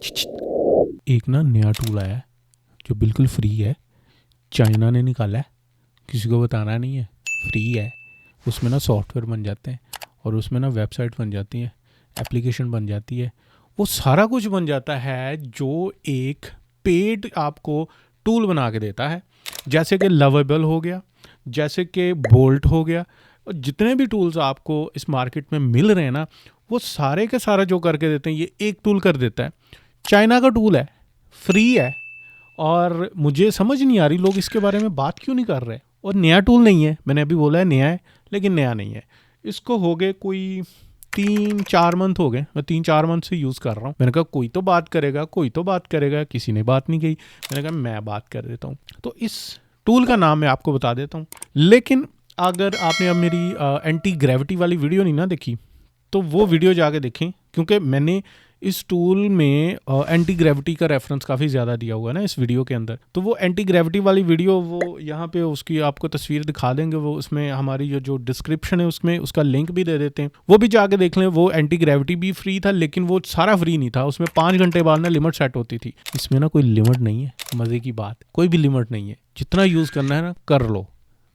एक ना नया टूल आया है जो बिल्कुल फ्री है, चाइना ने निकाला है, किसी को बताना नहीं है, फ्री है। उसमें ना सॉफ्टवेयर बन जाते हैं और उसमें ना वेबसाइट बन जाती है, एप्लीकेशन बन जाती है, वो सारा कुछ बन जाता है जो एक पेड आपको टूल बना के देता है। जैसे कि लवेबल हो गया, जैसे कि बोल्ट हो गया, और जितने भी टूल्स आपको इस मार्केट में मिल रहे हैं ना, वो सारे के सारा जो करके देते हैं ये एक टूल कर देता है। चाइना का टूल है, फ्री है, और मुझे समझ नहीं आ रही लोग इसके बारे में बात क्यों नहीं कर रहे। और नया टूल नहीं है, मैंने अभी बोला है नया है, लेकिन नया नहीं है। इसको हो गए कोई 3-4 मंथ हो गए, मैं 3-4 मंथ से यूज़ कर रहा हूँ। मैंने कहा कोई तो बात करेगा, कोई तो बात करेगा, किसी ने बात नहीं की। मैंने कहा मैं बात कर देता हूँ। तो इस टूल का नाम मैं आपको बता देता हूँ, लेकिन अगर आपने अब मेरी एंटी ग्रेविटी वाली वीडियो नहीं ना देखी तो वो वीडियो जाके देखें, क्योंकि मैंने इस टूल में एंटी ग्रेविटी का रेफरेंस काफ़ी ज़्यादा दिया हुआ है ना इस वीडियो के अंदर। तो वो एंटी ग्रेविटी वाली वीडियो, वो यहाँ पे उसकी आपको तस्वीर दिखा देंगे, वो उसमें हमारी जो डिस्क्रिप्शन है उसमें उसका लिंक भी दे देते हैं, वो भी जाके देख लें। वो एंटी ग्रेविटी भी फ्री था, लेकिन वो सारा फ्री नहीं था, उसमें 5 घंटे बाद ना लिमिट सेट होती थी। इसमें ना कोई लिमिट नहीं है, मज़े की बात, कोई भी लिमिट नहीं है, जितना यूज़ करना है ना कर लो।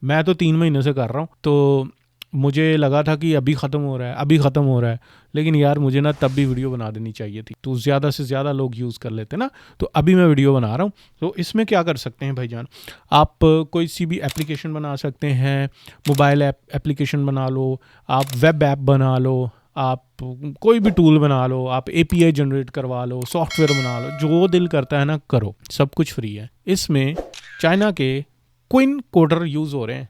मैं तो 3 महीने से कर रहा हूँ, तो मुझे लगा था कि अभी ख़त्म हो रहा है, अभी ख़त्म हो रहा है, लेकिन यार मुझे ना तब भी वीडियो बना देनी चाहिए थी, तो ज़्यादा से ज़्यादा लोग यूज़ कर लेते ना। तो अभी मैं वीडियो बना रहा हूँ। तो इसमें क्या कर सकते हैं भाईजान, आप कोई सी भी एप्लीकेशन बना सकते हैं, मोबाइल ऐप एप्लीकेशन बना लो, आप वेब ऐप बना लो, आप कोई भी टूल बना लो, आप API जनरेट करवा लो, सॉफ्टवेयर बना लो, जो दिल करता है ना करो, सब कुछ फ्री है। इसमें चाइना के क्विन कोडर यूज़ हो रहे हैं,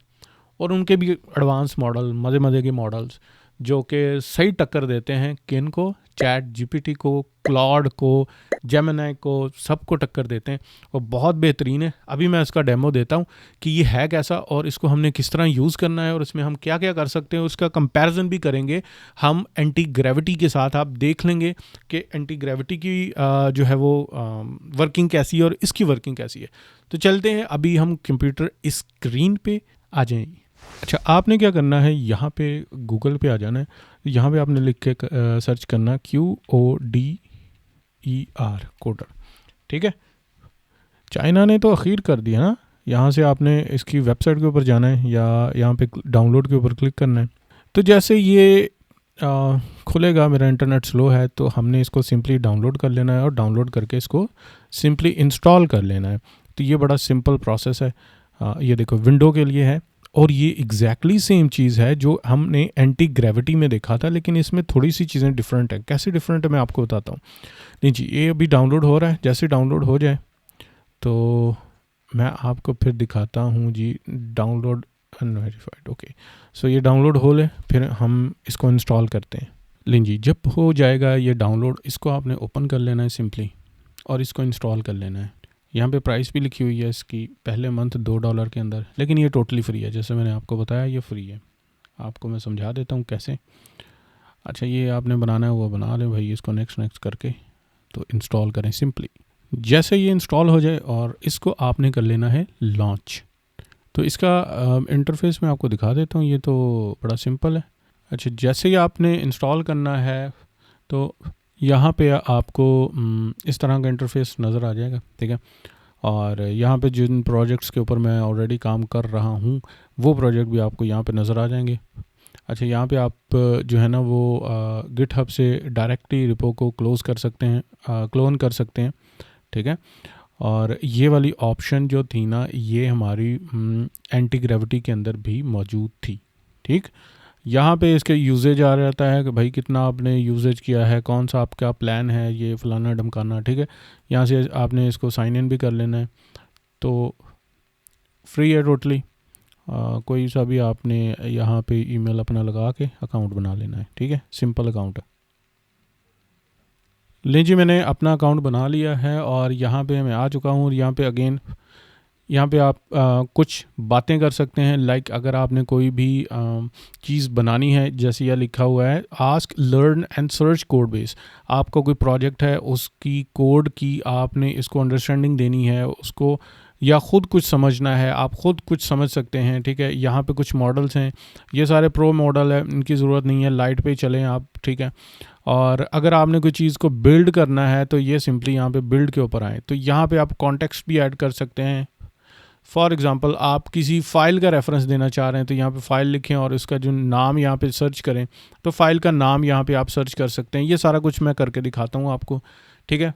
और उनके भी एडवांस मॉडल, मज़े मज़े के मॉडल्स, जो कि सही टक्कर देते हैं किन को, चैट GPT को, क्लॉड को, जेमिनी को, सबको टक्कर देते हैं, और बहुत बेहतरीन है। अभी मैं इसका डेमो देता हूँ कि ये है कैसा, और इसको हमने किस तरह यूज़ करना है, और इसमें हम क्या क्या कर सकते हैं, उसका कंपैरिजन भी करेंगे हम एंटी ग्रेविटी के साथ। आप देख लेंगे कि एंटी ग्रेविटी की जो है वो वर्किंग कैसी है और इसकी वर्किंग कैसी है। तो चलते हैं, अभी हम कंप्यूटर स्क्रीन पे आ जाएंगे। अच्छा, आपने क्या करना है, यहाँ पे गूगल पे आ जाना है, यहाँ पे आपने लिख के सर्च करना QODER कोडर, ठीक है। चाइना ने तो अखीर कर दिया ना, यहाँ से आपने इसकी वेबसाइट के ऊपर जाना है या यहाँ पे डाउनलोड के ऊपर क्लिक करना है। तो जैसे ये खुलेगा, मेरा इंटरनेट स्लो है, तो हमने इसको सिंपली डाउनलोड कर लेना है, और डाउनलोड करके इसको सिंपली इंस्टॉल कर लेना है। तो ये बड़ा सिंपल प्रोसेस है। ये देखो विंडो के लिए है, और ये एग्जैक्टली सेम चीज़ है जो हमने एंटी ग्रेविटी में देखा था, लेकिन इसमें थोड़ी सी चीज़ें डिफरेंट है। कैसे डिफरेंट है मैं आपको बताता हूँ। नहीं जी, ये अभी डाउनलोड हो रहा है, जैसे डाउनलोड हो जाए तो मैं आपको फिर दिखाता हूँ जी। Download unverified, okay. सो ये डाउनलोड हो ले, फिर हम इसको इंस्टॉल करते हैं। लें जी, जब हो जाएगा ये डाउनलोड, इसको आपने ओपन कर लेना है सिंपली, और इसको इंस्टॉल कर लेना है। यहाँ पे प्राइस भी लिखी हुई है इसकी, पहले मंथ $2 के अंदर, लेकिन ये टोटली फ्री है। जैसे मैंने आपको बताया ये फ्री है। आपको मैं समझा देता हूँ कैसे। अच्छा, ये आपने बनाना है वो बना ले भाई, इसको नेक्स्ट करके तो इंस्टॉल करें सिंपली। जैसे ये इंस्टॉल हो जाए, और इसको आपने कर लेना है लॉन्च। तो इसका इंटरफेस मैं आपको दिखा देता हूँ, ये तो बड़ा सिंपल है। अच्छा, जैसे ही आपने इंस्टॉल करना है तो यहाँ पे आपको इस तरह का इंटरफेस नज़र आ जाएगा, ठीक है। और यहाँ पे जिन प्रोजेक्ट्स के ऊपर मैं ऑलरेडी काम कर रहा हूँ वो प्रोजेक्ट भी आपको यहाँ पे नज़र आ जाएंगे। अच्छा, यहाँ पे आप जो है ना वो गिटहब से डायरेक्टली रिपो को क्लोन कर सकते हैं, ठीक है। और ये वाली ऑप्शन जो थी ना, ये हमारी एंटी ग्रेविटी के अंदर भी मौजूद थी, ठीक। यहाँ पे इसके यूजेज आ जाता है कि भाई कितना आपने यूजेज किया है, कौन सा आपका प्लान है, ये फलाना ढमकाना, ठीक है। यहाँ से आपने इसको साइन इन भी कर लेना है, तो फ्री है टोटली। कोई सा भी आपने यहाँ पे ईमेल अपना लगा के अकाउंट बना लेना है, ठीक है। सिंपल अकाउंट है। लीजिए, मैंने अपना अकाउंट बना लिया है, और यहाँ पे मैं आ चुका हूँ। और यहाँ पे अगेन यहाँ पे आप कुछ बातें कर सकते हैं, लाइक अगर आपने कोई भी चीज़ बनानी है, जैसे यह लिखा हुआ है ask learn and search code base. आपका कोई प्रोजेक्ट है, उसकी कोड की आपने इसको अंडरस्टैंडिंग देनी है, उसको या ख़ुद कुछ समझना है, आप ख़ुद कुछ समझ सकते हैं, ठीक है। यहाँ पे कुछ मॉडल्स हैं, ये सारे प्रो मॉडल है, इनकी ज़रूरत नहीं है, लाइट पे चलें आप, ठीक है। और अगर आपने कोई चीज़ को बिल्ड करना है तो ये सिंपली यहाँ पे बिल्ड के ऊपर आए, तो यहाँ पे आप कॉन्टेक्स्ट भी ऐड कर सकते हैं। फॉर एग्ज़ाम्पल आप किसी फ़ाइल का रेफरेंस देना चाह रहे हैं तो यहाँ पे फ़ाइल लिखें और इसका जो नाम यहाँ पे सर्च करें, तो फ़ाइल का नाम यहाँ पे आप सर्च कर सकते हैं। ये सारा कुछ मैं करके दिखाता हूँ आपको, ठीक है।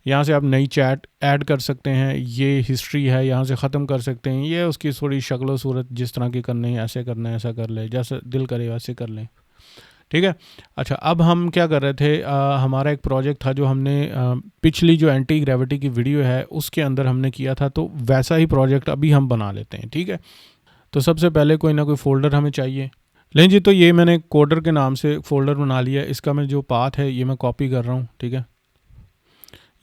यहाँ से आप नई चैट ऐड कर सकते हैं, ये हिस्ट्री है, यहाँ से ख़त्म कर सकते हैं, ये उसकी थोड़ी शक्ल सूरत जिस तरह की करनी है, ऐसे करना है, ऐसा कर ले, जैसे दिल करे वैसे कर लें, ठीक है। अच्छा, अब हम क्या कर रहे थे, हमारा एक प्रोजेक्ट था जो हमने पिछली जो एंटी ग्रेविटी की वीडियो है उसके अंदर हमने किया था, तो वैसा ही प्रोजेक्ट अभी हम बना लेते हैं, ठीक है। तो सबसे पहले कोई ना कोई फ़ोल्डर हमें चाहिए। लें जी, तो ये मैंने कोडर के नाम से फ़ोल्डर बना लिया, इसका मैं जो पाथ है ये मैं कॉपी कर रहा हूँ, ठीक है।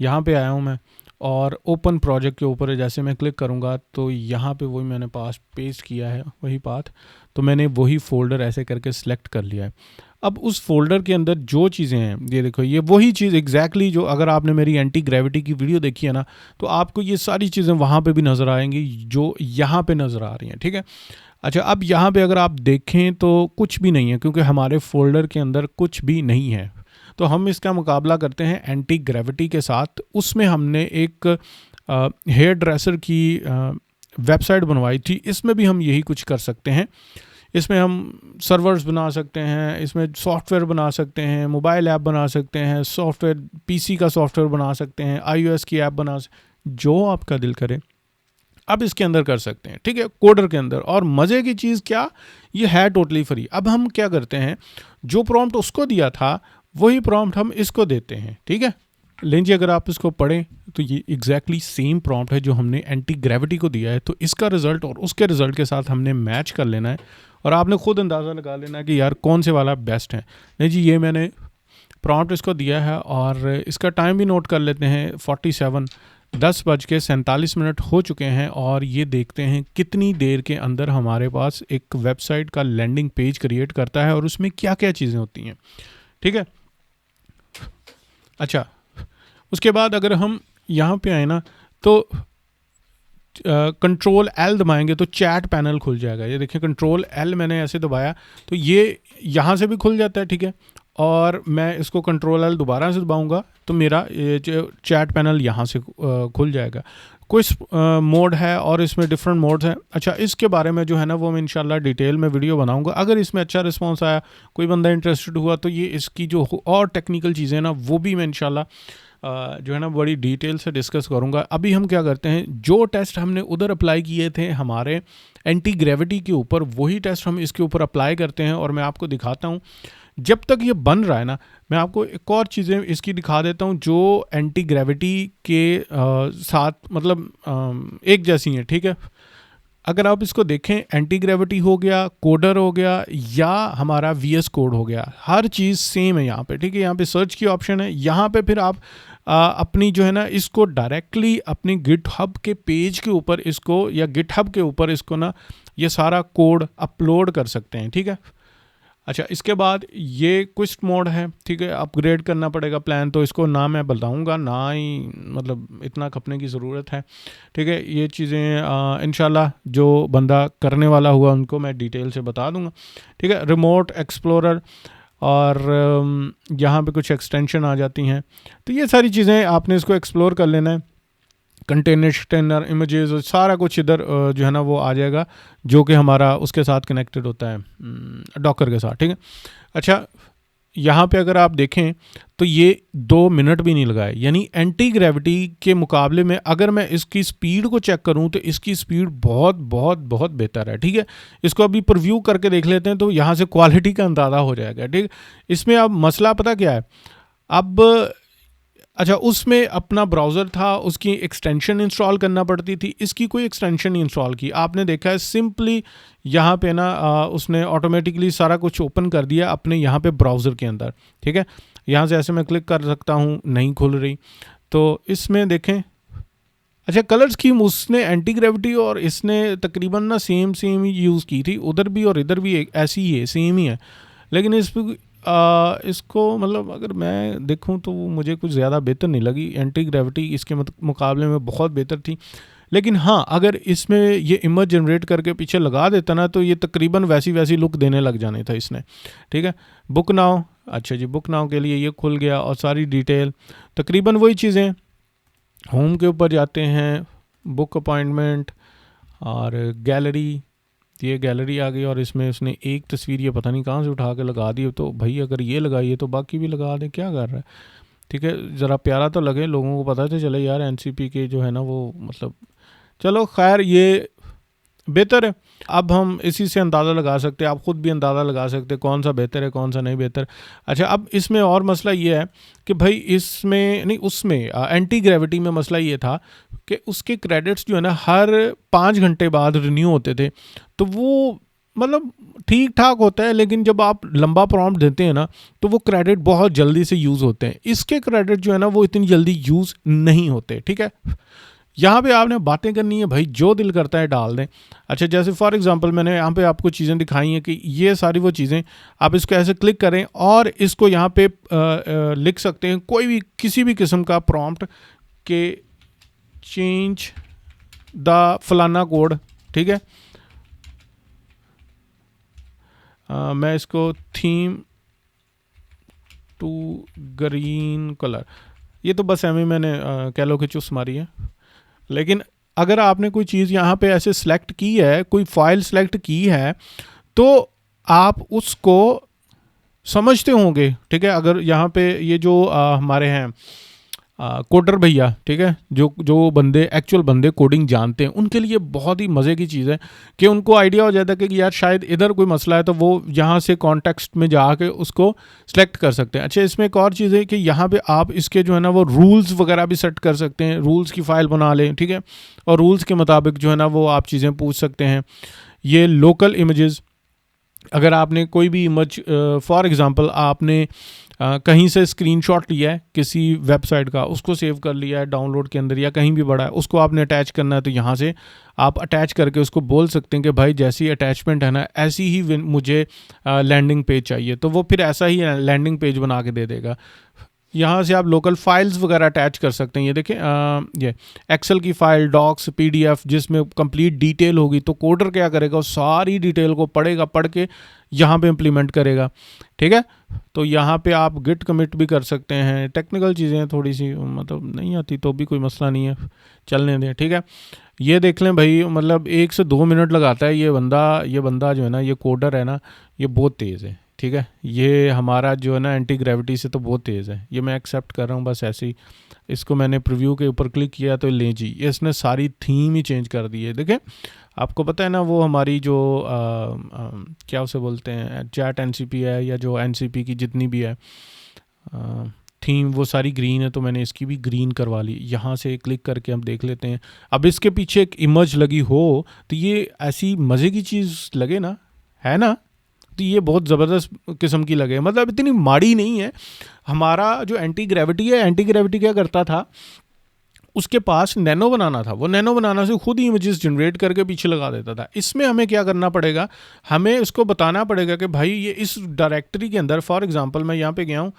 यहाँ पे आया हूँ मैं और ओपन प्रोजेक्ट के ऊपर जैसे मैं क्लिक करूँगा तो यहाँ पे वही मैंने पास पेस्ट किया है वही पाथ, तो मैंने वही फ़ोल्डर ऐसे करके सिलेक्ट कर लिया है। अब उस फोल्डर के अंदर जो चीज़ें हैं, ये देखो, ये वही चीज़ एग्जैक्टली जो अगर आपने मेरी एंटी ग्रेविटी की वीडियो देखी है ना, तो आपको ये सारी चीज़ें वहाँ पे भी नज़र आएंगी जो यहाँ पे नज़र आ रही हैं, ठीक है। अच्छा, अब यहाँ पे अगर आप देखें तो कुछ भी नहीं है, क्योंकि हमारे फोल्डर के अंदर कुछ भी नहीं है। तो हम इसका मुकाबला करते हैं एंटी ग्रेविटी के साथ। उसमें हमने एक हेयर ड्रेसर की वेबसाइट बनवाई थी, इसमें भी हम यही कुछ कर सकते हैं। इसमें हम सर्वर्स बना सकते हैं, इसमें सॉफ्टवेयर बना सकते हैं, मोबाइल ऐप बना सकते हैं, सॉफ्टवेयर पीसी का सॉफ्टवेयर बना सकते हैं, आईओएस की ऐप बना जो आपका दिल करे अब इसके अंदर कर सकते हैं, ठीक है, कोडर के अंदर। और मज़े की चीज़ क्या, ये है टोटली फ्री। अब हम क्या करते हैं, जो प्रॉम्प्ट उसको दिया था वही प्रॉम्प्ट हम इसको देते हैं, ठीक है। लेकिन जी अगर आप इसको पढ़ें तो ये एग्जैक्टली सेम प्रॉम्प्ट है जो हमने एंटी ग्रेविटी को दिया है, तो इसका रिज़ल्ट और उसके रिज़ल्ट के साथ हमने मैच कर लेना है और आपने खुद अंदाज़ा लगा लेना है कि यार कौन से वाला बेस्ट है। नहीं जी, ये मैंने प्रॉम्प्ट इसको दिया है और इसका टाइम भी नोट कर लेते हैं, 10:47 हो चुके हैं और ये देखते हैं कितनी देर के अंदर हमारे पास एक वेबसाइट का लैंडिंग पेज क्रिएट करता है और उसमें क्या क्या चीज़ें होती हैं, ठीक है। अच्छा, उसके बाद अगर हम यहाँ पे आए ना तो कंट्रोल एल दबाएंगे तो चैट पैनल खुल जाएगा। ये देखिए, कंट्रोल एल मैंने ऐसे दबाया तो ये यहाँ से भी खुल जाता है, ठीक है। और मैं इसको कंट्रोल एल दोबारा से दबाऊंगा तो मेरा ये जो चैट पैनल यहाँ से खुल जाएगा। कुछ मोड है और इसमें डिफरेंट मोड्स हैं। अच्छा, इसके बारे में जो है ना वो मैं इंशाल्लाह डिटेल में वीडियो बनाऊंगा। अगर इसमें अच्छा रिस्पांस आया, कोई बंदा इंटरेस्टेड हुआ, तो ये इसकी जो और टेक्निकल चीज़ें ना वो भी मैं इंशाल्लाह जो है ना बड़ी डिटेल से डिस्कस करूंगा। अभी हम क्या करते हैं, जो टेस्ट हमने उधर अप्लाई किए थे हमारे एंटी ग्रेविटी के ऊपर, वही टेस्ट हम इसके ऊपर अप्लाई करते हैं और मैं आपको दिखाता हूँ। जब तक ये बन रहा है ना, मैं आपको एक और चीज़ें इसकी दिखा देता हूँ जो एंटी ग्रेविटी के साथ मतलब एक जैसी हैं, ठीक है। अगर आप इसको देखें, एंटी ग्रेविटी हो गया, कोडर हो गया या हमारा VS कोड हो गया, हर चीज़ सेम है यहाँ पे, ठीक है। यहाँ पे सर्च की ऑप्शन है, यहाँ पे फिर आप अपनी जो है ना इसको डायरेक्टली अपनी गिटहब के पेज के ऊपर इसको या गिटहब के ऊपर इसको ना ये सारा कोड अपलोड कर सकते हैं, ठीक है। अच्छा, इसके बाद ये क्विस्ट मोड है, ठीक है। अपग्रेड करना पड़ेगा प्लान, तो इसको ना मैं बताऊंगा, ना ही मतलब इतना खपने की ज़रूरत है, ठीक है। ये चीज़ें इंशाल्लाह जो बंदा करने वाला हुआ उनको मैं डिटेल से बता दूंगा, ठीक है। रिमोट एक्सप्लोरर और यहाँ पे कुछ एक्सटेंशन आ जाती हैं, तो ये सारी चीज़ें आपने इसको एक्सप्लोर कर लेना है। कंटेनर इमेजेस सारा कुछ इधर जो है ना वो आ जाएगा, जो कि हमारा उसके साथ कनेक्टेड होता है डॉकर के साथ, ठीक है। अच्छा, यहाँ पे अगर आप देखें तो ये 2 मिनट भी नहीं लगाए, यानी एंटी ग्रेविटी के मुकाबले में अगर मैं इसकी स्पीड को चेक करूँ तो इसकी स्पीड बहुत बहुत बहुत बेहतर है, ठीक है। इसको अभी प्रीव्यू करके देख लेते हैं तो यहाँ से क्वालिटी का अंदाज़ा हो जाएगा, ठीक। इसमें अब मसला पता क्या है, अब अच्छा, उसमें अपना ब्राउज़र था, उसकी एक्सटेंशन इंस्टॉल करना पड़ती थी, इसकी कोई एक्सटेंशन नहीं इंस्टॉल की। आपने देखा है सिंपली यहाँ पे ना उसने ऑटोमेटिकली सारा कुछ ओपन कर दिया अपने यहाँ पे ब्राउज़र के अंदर, ठीक है। यहाँ से ऐसे मैं क्लिक कर सकता हूँ, नहीं खुल रही। तो इसमें देखें, अच्छा, कलर स्कीम उसने एंटी ग्रेविटी और इसने तकरीबन ना सेम ही यूज़ की थी, उधर भी और इधर भी ऐसी ही है, सेम ही है। लेकिन इसको मतलब अगर मैं देखूं तो मुझे कुछ ज़्यादा बेहतर नहीं लगी, एंटी ग्रेविटी इसके मुकाबले में बहुत बेहतर थी। लेकिन हाँ, अगर इसमें ये इमेज जनरेट करके पीछे लगा देता ना तो ये तकरीबन वैसी लुक देने लग जाने था इसने, ठीक है। बुक नाउ, अच्छा जी, बुक नाउ के लिए ये खुल गया और सारी डिटेल तकरीबन वही चीज़ें। होम के ऊपर जाते हैं, बुक अपॉइंटमेंट और गैलरी, ये गैलरी आ गई और इसमें उसने एक तस्वीर ये पता नहीं कहाँ से उठा के लगा दी। तो भाई अगर ये लगाई है तो बाकी भी लगा दे, क्या कर रहा है, ठीक है। ज़रा प्यारा तो लगे, लोगों को पता तो चले यार एनसीपी के जो है ना वो मतलब, चलो खैर ये बेहतर है। अब हम इसी से अंदाज़ा लगा सकते हैं, आप ख़ुद भी अंदाज़ा लगा सकते हैं कौन सा बेहतर है कौन सा नहीं बेहतर। अच्छा, अब इसमें और मसला ये है कि भाई इसमें नहीं, उसमें एंटी ग्रेविटी में मसला ये था कि उसके क्रेडिट्स जो है ना हर 5 घंटे बाद रिन्यू होते थे। तो वो मतलब ठीक ठाक होता है, लेकिन जब आप लंबा प्रॉम्प्ट देते हैं ना तो वो क्रेडिट बहुत जल्दी से यूज़ होते हैं। इसके क्रेडिट जो है ना वो इतनी जल्दी यूज़ नहीं होते, ठीक है। यहाँ पे आपने बातें करनी है भाई, जो दिल करता है डाल दें। अच्छा, जैसे फॉर एग्जांपल मैंने यहाँ पे आपको चीज़ें दिखाई हैं कि ये सारी वो चीज़ें, आप इसको ऐसे क्लिक करें और इसको यहाँ पे लिख सकते हैं कोई भी किसी भी किस्म का प्रॉम्प्ट के चेंज द फलाना कोड, ठीक है। मैं इसको थीम टू ग्रीन कलर, ये तो बस एम मैंने कह लो कि चुस मारी है। लेकिन अगर आपने कोई चीज़ यहाँ पे ऐसे सेलेक्ट की है, कोई फाइल सेलेक्ट की है, तो आप उसको समझते होंगे, ठीक है। अगर यहाँ पे ये जो हमारे हैं कोडर भैया, ठीक है, जो बंदे एक्चुअल बंदे कोडिंग जानते हैं, उनके लिए बहुत ही मज़े की चीज़ है कि उनको आइडिया हो जाता है कि यार शायद इधर कोई मसला है, तो वो यहाँ से कॉन्टेक्स्ट में जाके उसको सिलेक्ट कर सकते हैं। अच्छा, इसमें एक और चीज़ है कि यहाँ पे आप इसके जो है ना वो रूल्स वगैरह भी सेट कर सकते हैं, रूल्स की फ़ाइल बना लें, ठीक है, और रूल्स के मुताबिक जो है ना वो आप चीज़ें पूछ सकते हैं। ये लोकल इमेजेस, अगर आपने कोई भी इमेज फॉर एग्ज़ाम्पल आपने कहीं से स्क्रीनशॉट लिया है किसी वेबसाइट का, उसको सेव कर लिया है डाउनलोड के अंदर या कहीं भी बड़ा है, उसको आपने अटैच करना है, तो यहाँ से आप अटैच करके उसको बोल सकते हैं कि भाई जैसी अटैचमेंट है ना ऐसी ही मुझे लैंडिंग पेज चाहिए, तो वो फिर ऐसा ही लैंडिंग पेज बना के दे देगा। यहाँ से आप लोकल फाइल्स वगैरह अटैच कर सकते हैं। ये देखें, ये एक्सेल की फ़ाइल, डॉक्स, पीडीएफ जिसमें कंप्लीट डिटेल होगी, तो कोडर क्या करेगा, उस सारी डिटेल को पढ़ेगा, पढ़ के यहाँ पे इम्प्लीमेंट करेगा, ठीक है। तो यहाँ पे आप गिट कमिट भी कर सकते हैं। टेक्निकल चीज़ें थोड़ी सी मतलब नहीं आती तो भी कोई मसला नहीं है, चलने दें, ठीक है। ये देख लें भाई, मतलब 1 से 2 मिनट लगाता है ये बंदा जो है ना, ये कोडर है ना, ये बहुत तेज़ है, ठीक है। ये हमारा जो है ना एंटी ग्रेविटी से तो बहुत तेज़ है। ये मैं एक्सेप्ट कर रहा हूँ बस ऐसे ही। इसको मैंने प्रीव्यू के ऊपर क्लिक किया तो ले जी, इसने सारी थीम ही चेंज कर दी है। देखें, आपको पता है ना वो हमारी जो क्या उसे बोलते हैं, चैट एनसीपी है या जो एनसीपी की जितनी भी है थीम, वो सारी ग्रीन है, तो मैंने इसकी भी ग्रीन करवा ली। यहाँ से क्लिक करके हम देख लेते हैं। अब इसके पीछे एक इमेज लगी हो तो ये ऐसी मज़े की चीज़ लगे ना, है ना, तो ये बहुत ज़बरदस्त किस्म की लगे, मतलब इतनी माड़ी नहीं है। हमारा जो एंटी ग्रेविटी है, एंटी ग्रेविटी क्या करता था, उसके पास नैनो बनाना था, वो नैनो बनाना से खुद ही इमेजेस जनरेट करके पीछे लगा देता था। इसमें हमें क्या करना पड़ेगा, हमें उसको बताना पड़ेगा कि भाई ये इस डायरेक्टरी के अंदर, फॉर एग्जांपल मैं यहाँ पे गया हूँ,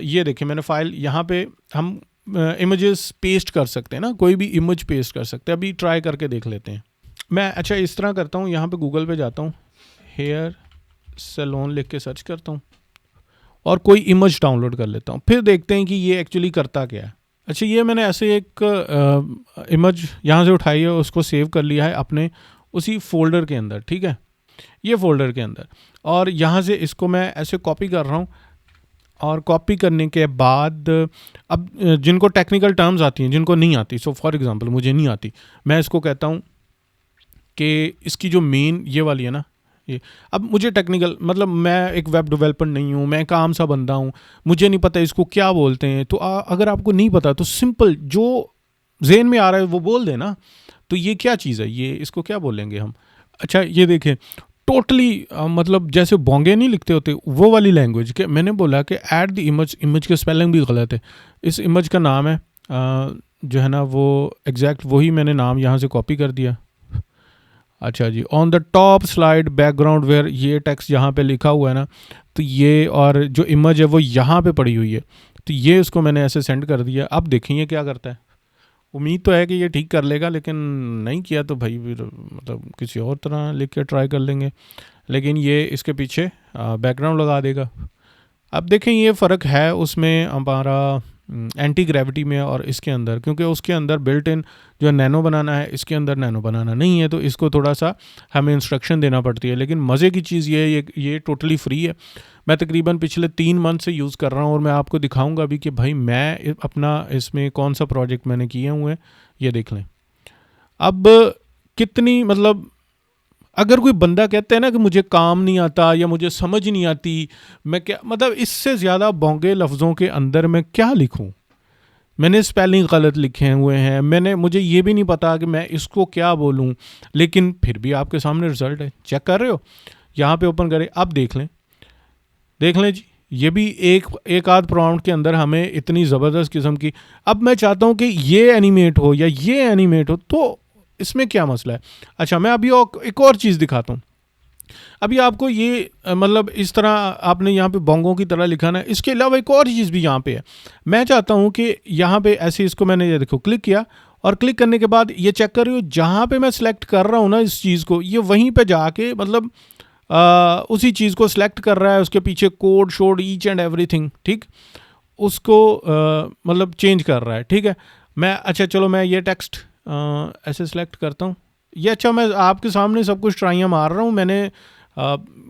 ये देखिए मैंने फ़ाइल, यहाँ पे हम इमेजेस पेस्ट कर सकते हैं ना, कोई भी इमेज पेस्ट कर सकते हैं। अभी ट्राई करके देख लेते हैं। मैं अच्छा इस तरह करता हूँ, यहाँ पर गूगल पर जाता हूँ, हेयर सैलून लिख के सर्च करता हूँ और कोई इमेज डाउनलोड कर लेता हूँ, फिर देखते हैं कि ये एक्चुअली करता क्या है। अच्छा, ये मैंने ऐसे एक इमेज यहाँ से उठाई है, उसको सेव कर लिया है अपने उसी फोल्डर के अंदर, ठीक है, ये फोल्डर के अंदर, और यहाँ से इसको मैं ऐसे कॉपी कर रहा हूँ। और कॉपी करने के बाद अब जिनको टेक्निकल टर्म्स आती हैं, जिनको नहीं आती, सो फॉर एग्जांपल मुझे नहीं आती, मैं इसको कहता हूँ कि इसकी जो मेन ये वाली है ना, ये, अब मुझे टेक्निकल मतलब मैं एक वेब डेवलपर नहीं हूँ, मैं एक आम सा बंदा हूँ, मुझे नहीं पता इसको क्या बोलते हैं। तो अगर आपको नहीं पता तो सिंपल जो ज़हन में आ रहा है वो बोल देना। तो ये क्या चीज़ है, ये इसको क्या बोलेंगे हम। अच्छा, ये देखें, टोटली मतलब जैसे बोंगे नहीं लिखते होते वो वाली लैंग्वेज के। मैंने बोला कि ऐड द इमेज, इमेज के स्पेलिंग भी गलत है। इस इमेज का नाम है जो है ना वो एग्जैक्ट वही मैंने नाम यहाँ से कॉपी कर दिया। अच्छा जी, on the top slide background where, ये टेक्स्ट यहाँ पे लिखा हुआ है ना, तो ये और जो इमेज है वो यहाँ पे पड़ी हुई है, तो ये उसको मैंने ऐसे सेंड कर दिया। अब देखें ये क्या करता है, उम्मीद तो है कि ये ठीक कर लेगा, लेकिन नहीं किया तो भाई फिर मतलब किसी और तरह लिख के ट्राई कर लेंगे, लेकिन ये इसके पीछे बैकग्राउंड लगा देगा। अब देखें ये फ़र्क है उसमें हमारा एंटी ग्रेविटी में और इसके अंदर, क्योंकि उसके अंदर बिल्ट इन जो नैनो बनाना है, इसके अंदर नैनो बनाना नहीं है, तो इसको थोड़ा सा हमें इंस्ट्रक्शन देना पड़ती है। लेकिन मज़े की चीज़ ये टोटली फ्री है। मैं तकरीबन पिछले 3 मंथ से यूज़ कर रहा हूँ और मैं आपको दिखाऊंगा भी कि भाई मैं अपना इसमें कौन सा प्रोजेक्ट मैंने किए हुए हैं, ये देख लें। अब कितनी मतलब अगर कोई बंदा कहता है ना कि मुझे काम नहीं आता या मुझे समझ नहीं आती, मैं क्या मतलब इससे ज़्यादा बोंगे लफ्ज़ों के अंदर मैं क्या लिखूं। मैंने स्पेलिंग गलत लिखे हुए हैं, मुझे ये भी नहीं पता कि मैं इसको क्या बोलूं, लेकिन फिर भी आपके सामने रिजल्ट है। चेक कर रहे हो, यहाँ पे ओपन करें, अब देख लें जी। ये भी एक आध प्रॉम्प्ट के अंदर हमें इतनी ज़बरदस्त किस्म की। अब मैं चाहता हूँ कि ये एनिमेट हो या ये एनिमेट हो, तो इसमें क्या मसला है। अच्छा, मैं अभी एक और चीज़ दिखाता हूँ। अभी आपको ये मतलब इस तरह आपने यहाँ पे बोंगों की तरह लिखा ना, इसके अलावा एक और चीज़ भी यहाँ पे है। मैं चाहता हूँ कि यहाँ पे ऐसे इसको मैंने ये देखो क्लिक किया, और क्लिक करने के बाद ये चेक कर रही हो, जहाँ पे मैं सिलेक्ट कर रहा हूँ ना इस चीज़ को, ये वहीं पे जाके मतलब उसी चीज़ को सिलेक्ट कर रहा है, उसके पीछे code showed each and everything, ठीक, उसको मतलब चेंज कर रहा है। ठीक है, मैं अच्छा चलो मैं ये टेक्स्ट ऐसे सिलेक्ट करता हूँ। ये अच्छा, मैं आपके सामने सब कुछ ट्राइयाँ मार रहा हूँ, मैंने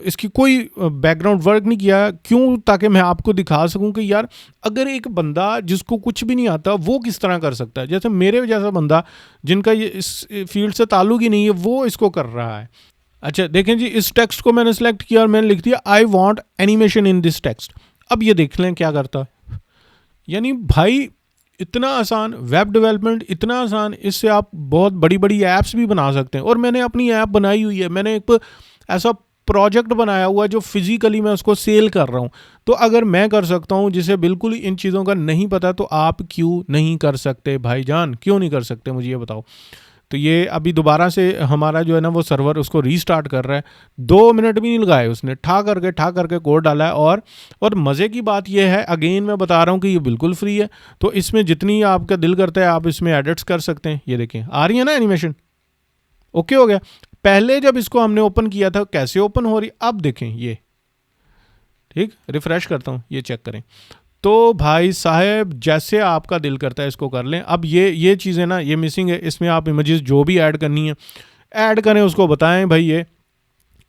इसकी कोई बैकग्राउंड वर्क नहीं किया, क्यों, ताकि मैं आपको दिखा सकूं कि यार अगर एक बंदा जिसको कुछ भी नहीं आता वो किस तरह कर सकता है। जैसे मेरे जैसा बंदा जिनका ये इस फील्ड से ताल्लुक ही नहीं है, वो इसको कर रहा है। अच्छा देखें जी, इस टेक्स्ट को मैंने सेलेक्ट किया और मैंने लिख दिया I want animation in this text. अब ये देख लें क्या करता है। यानी भाई इतना आसान वेब डेवलपमेंट, इतना आसान, इससे आप बहुत बड़ी बड़ी ऐप्स भी बना सकते हैं। और मैंने अपनी ऐप बनाई हुई है, मैंने एक ऐसा प्रोजेक्ट बनाया हुआ है जो फिजिकली मैं उसको सेल कर रहा हूँ। तो अगर मैं कर सकता हूँ जिसे बिल्कुल इन चीज़ों का नहीं पता, तो आप क्यों नहीं कर सकते भाईजान, क्यों नहीं कर सकते, मुझे ये बताओ। तो ये अभी दोबारा से हमारा जो है ना वो सर्वर उसको रीस्टार्ट कर रहा है। 2 मिनट भी नहीं लगाए उसने, ठा करके कोड डाला है। और मज़े की बात ये है, अगेन मैं बता रहा हूँ कि ये बिल्कुल फ्री है, तो इसमें जितनी आपका दिल करता है आप इसमें एडिट्स कर सकते हैं। ये देखें आ रही है ना एनिमेशन, ओके हो गया। पहले जब इसको हमने ओपन किया था कैसे ओपन हो रही, अब देखें ये, ठीक, रिफ्रेश करता हूँ, ये चेक करें। तो भाई साहब जैसे आपका दिल करता है इसको कर लें। अब ये चीज़ें ना ये मिसिंग है, इसमें आप इमेजेस जो भी ऐड करनी है ऐड करें, उसको बताएं भाई ये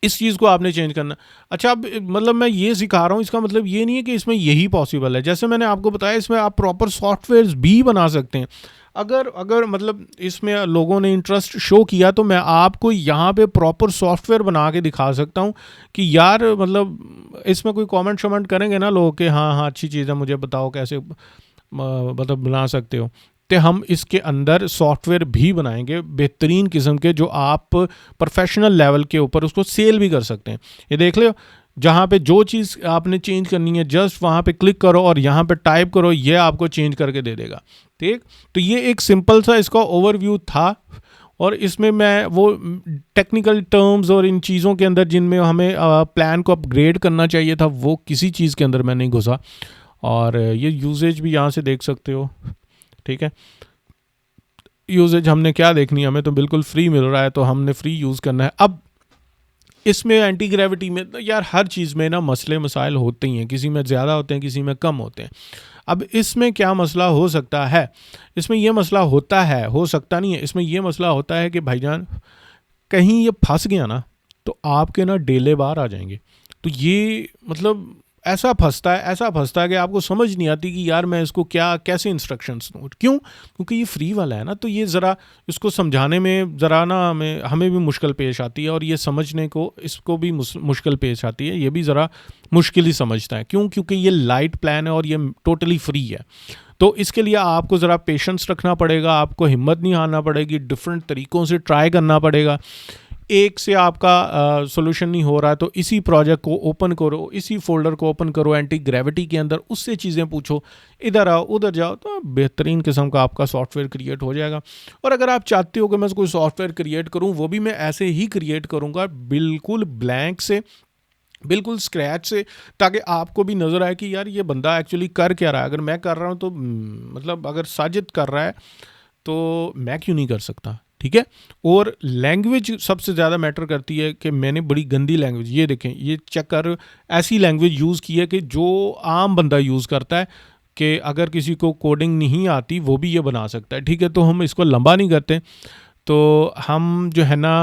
इस चीज़ को आपने चेंज करना। अच्छा, अब मतलब मैं ये सिखा रहा हूँ, इसका मतलब ये नहीं है कि इसमें यही पॉसिबल है। जैसे मैंने आपको बताया, इसमें आप प्रॉपर सॉफ्टवेयर भी बना सकते हैं। अगर मतलब इसमें लोगों ने इंटरेस्ट शो किया, तो मैं आपको यहाँ पे प्रॉपर सॉफ्टवेयर बना के दिखा सकता हूँ कि यार मतलब इसमें कोई कमेंट शमेंट करेंगे ना लोग कि हाँ हाँ अच्छी चीज़ है, मुझे बताओ कैसे मतलब बना सकते हो। तो हम इसके अंदर सॉफ्टवेयर भी बनाएंगे बेहतरीन किस्म के, जो आप प्रोफेशनल लेवल के ऊपर उसको सेल भी कर सकते हैं। ये देख लो, जहाँ पे जो चीज़ आपने चेंज करनी है जस्ट वहाँ पे क्लिक करो और यहाँ पे टाइप करो, ये आपको चेंज करके दे देगा। ठीक, तो ये एक सिंपल सा इसका ओवरव्यू था। और इसमें मैं वो टेक्निकल टर्म्स और इन चीज़ों के अंदर जिनमें हमें प्लान को अपग्रेड करना चाहिए था, वो किसी चीज़ के अंदर मैं नहीं घुसा। और ये यूजेज भी यहाँ से देख सकते हो। ठीक है, यूजेज हमने क्या देखनी है, हमें तो बिल्कुल फ्री मिल रहा है, तो हमने फ्री यूज़ करना है। अब इसमें एंटी ग्रेविटी में तो यार हर चीज़ में ना मसले मसाइल होते ही हैं, किसी में ज़्यादा होते हैं, किसी में कम होते हैं। अब इसमें क्या मसला हो सकता है, इसमें यह मसला होता है, हो सकता नहीं है, इसमें यह मसला होता है कि भाईजान कहीं ये फंस गया ना, तो आपके ना डेले बार आ जाएंगे। तो ये मतलब ऐसा फंसता है कि आपको समझ नहीं आती कि यार मैं इसको क्या कैसे इंस्ट्रक्शंस दूँ। क्यों? क्योंकि ये फ्री वाला है ना, तो ये ज़रा इसको समझाने में ज़रा ना हमें भी मुश्किल पेश आती है, और ये समझने को इसको भी मुश्किल पेश आती है। ये भी ज़रा मुश्किल ही समझता है। क्यों? क्योंकि ये लाइट प्लान है और ये टोटली फ्री है। तो इसके लिए आपको ज़रा पेशेंस रखना पड़ेगा, आपको हिम्मत नहीं हारना पड़ेगी, डिफरेंट तरीक़ों से ट्राई करना पड़ेगा। एक से आपका सोल्यूशन नहीं हो रहा है तो इसी प्रोजेक्ट को ओपन करो, इसी फोल्डर को ओपन करो एंटी ग्रेविटी के अंदर, उससे चीज़ें पूछो, इधर आओ उधर जाओ, तो बेहतरीन किस्म का आपका सॉफ्टवेयर क्रिएट हो जाएगा। और अगर आप चाहते हो कि मैं कोई सॉफ्टवेयर क्रिएट करूं, वो भी मैं ऐसे ही क्रिएट करूंगा, बिल्कुल ब्लैंक से, बिल्कुल स्क्रैच से, ताकि आपको भी नज़र आए कि यार ये बंदा एक्चुअली कर क्या रहा है। अगर मैं कर रहा हूँ तो मतलब अगर साजिद कर रहा है तो मैं क्यों नहीं कर सकता, ठीक है। और लैंग्वेज सबसे ज़्यादा मैटर करती है कि मैंने बड़ी गंदी लैंग्वेज, ये देखें, ये चेक कर, ऐसी लैंग्वेज यूज़ की है कि जो आम बंदा यूज़ करता है, कि अगर किसी को कोडिंग नहीं आती वो भी ये बना सकता है, ठीक है। तो हम इसको लंबा नहीं करते, तो हम जो है ना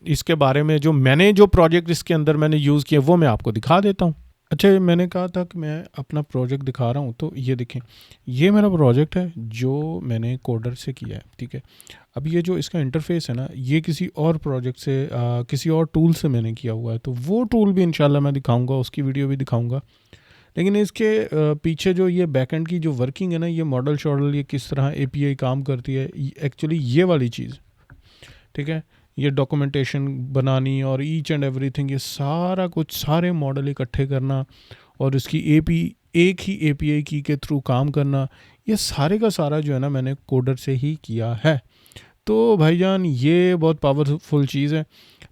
इसके बारे में जो प्रोजेक्ट इसके अंदर मैंने यूज़ किया वो मैं आपको दिखा देता हूँ। अच्छा, मैंने कहा था कि मैं अपना प्रोजेक्ट दिखा रहा हूँ, तो ये देखें, ये मेरा प्रोजेक्ट है जो मैंने कोडर से किया है, ठीक है। अब ये जो इसका इंटरफेस है ना, ये किसी और प्रोजेक्ट से किसी और टूल से मैंने किया हुआ है, तो वो टूल भी इंशाल्लाह मैं दिखाऊंगा, उसकी वीडियो भी दिखाऊंगा। लेकिन इसके पीछे जो ये बैकएंड की जो वर्किंग है ना, ये मॉडल शॉडल, ये किस तरह एपीआई काम करती है, एक्चुअली ये वाली चीज़, ठीक है, ये डॉक्यूमेंटेशन बनानी और ईच एंड एवरीथिंग, ये सारा कुछ, सारे मॉडल इकट्ठे करना और इसकी एक ही एपीआई की के थ्रू काम करना, ये सारे का सारा जो है ना मैंने कोडर से ही किया है। तो भाईजान ये बहुत पावरफुल चीज़ है,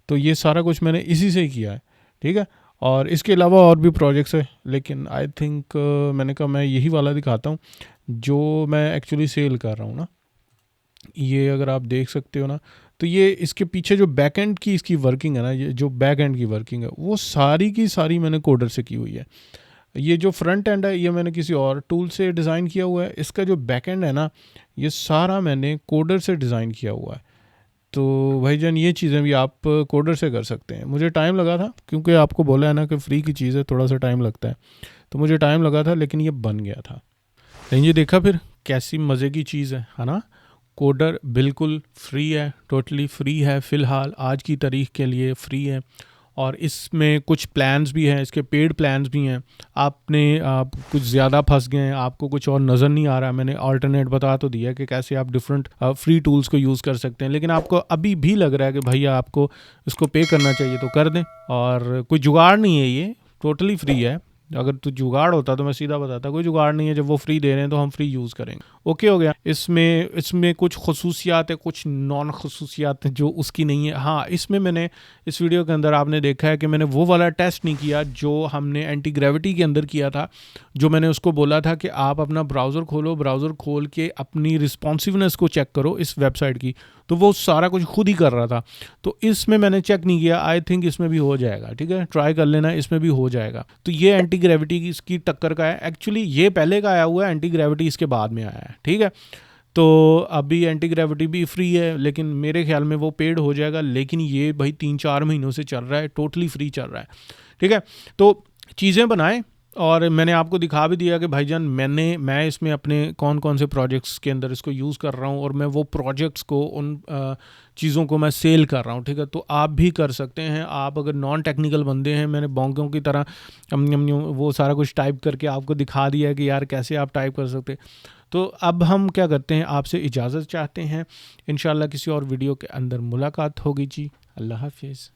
तो ये सारा कुछ मैंने इसी से ही किया है, ठीक है। और इसके अलावा और भी प्रोजेक्ट्स है, लेकिन आई थिंक मैंने कहा मैं यही वाला दिखाता हूँ जो मैं एक्चुअली सेल कर रहा हूँ ना। ये अगर आप देख सकते हो ना, तो ये इसके पीछे जो बैक एंड की इसकी वर्किंग है ना, ये जो बैक एंड की वर्किंग है वो सारी की सारी मैंने कोडर से की हुई है। ये जो फ्रंट एंड है ये मैंने किसी और टूल से डिज़ाइन किया हुआ है, इसका जो बैक एंड है ना ये सारा मैंने कोडर से डिज़ाइन किया हुआ है। तो भाईजान ये चीज़ें भी आप कोडर से कर सकते हैं। मुझे टाइम लगा था, क्योंकि आपको बोला है ना कि फ्री की चीज़ है, थोड़ा सा टाइम लगता है, तो मुझे टाइम लगा था, लेकिन ये बन गया था। लेकिन ये देखा फिर कैसी मज़े की चीज़ है ना। कोडर बिल्कुल फ्री है, टोटली फ्री है, फ़िलहाल आज की तारीख के लिए फ्री है। और इसमें कुछ प्लान्स भी हैं, इसके पेड प्लान्स भी हैं। आप कुछ ज़्यादा फंस गए हैं, आपको कुछ और नज़र नहीं आ रहा, मैंने अल्टरनेट बता तो दिया कि कैसे आप डिफरेंट फ्री टूल्स को यूज़ कर सकते हैं, लेकिन आपको अभी भी लग रहा है कि भैया आपको इसको पे करना चाहिए, तो कर दें। और कोई जुगाड़ नहीं है, ये टोटली फ्री है। अगर तो जुगाड़ होता तो मैं सीधा बताता, कोई जुगाड़ नहीं है, जब वो फ्री दे रहे हैं तो हम फ्री यूज़ करेंगे। ओके हो गया। इसमें कुछ खसूसियात है, कुछ नॉन खसूसियात हैं जो उसकी नहीं है। हाँ, इसमें मैंने इस वीडियो के अंदर आपने देखा है कि मैंने वो वाला टेस्ट नहीं किया जो हमने एंटी ग्रेविटी के अंदर किया था, जो मैंने उसको बोला था कि आप अपना ब्राउज़र खोलो, ब्राउज़र खोल के अपनी रिस्पॉन्सिवनेस को चेक करो इस वेबसाइट की, तो वो सारा कुछ खुद ही कर रहा था। तो इसमें मैंने चेक नहीं किया, आई थिंक इसमें भी हो जाएगा, ठीक है, ट्राई कर लेना, इसमें भी हो जाएगा। तो ये एंटी ग्रेविटी की इसकी टक्कर का है, एक्चुअली ये पहले का आया हुआ है, एंटी ग्रेविटी इसके बाद में आया है, ठीक है। तो अभी एंटी ग्रेविटी भी फ्री है, लेकिन मेरे ख्याल में वो पेड हो जाएगा, लेकिन ये भाई 3-4 महीनों से चल रहा है, टोटली फ्री चल रहा है, ठीक है। तो चीज़ें बनाएं, और मैंने आपको दिखा भी दिया कि भाईजान मैं इसमें अपने कौन कौन से प्रोजेक्ट्स के अंदर इसको यूज़ कर रहा हूँ, और मैं वो प्रोजेक्ट्स को, उन चीज़ों को मैं सेल कर रहा हूँ, ठीक है। तो आप भी कर सकते हैं। आप अगर नॉन टेक्निकल बंदे हैं, मैंने बोंगों की तरह वो सारा कुछ टाइप करके आपको दिखा दिया है कि यार कैसे आप टाइप कर सकते। तो अब हम क्या करते हैं, आपसे इजाज़त चाहते हैं, इंशाल्लाह किसी और वीडियो के अंदर मुलाकात होगी जी। अल्लाह हाफिज़।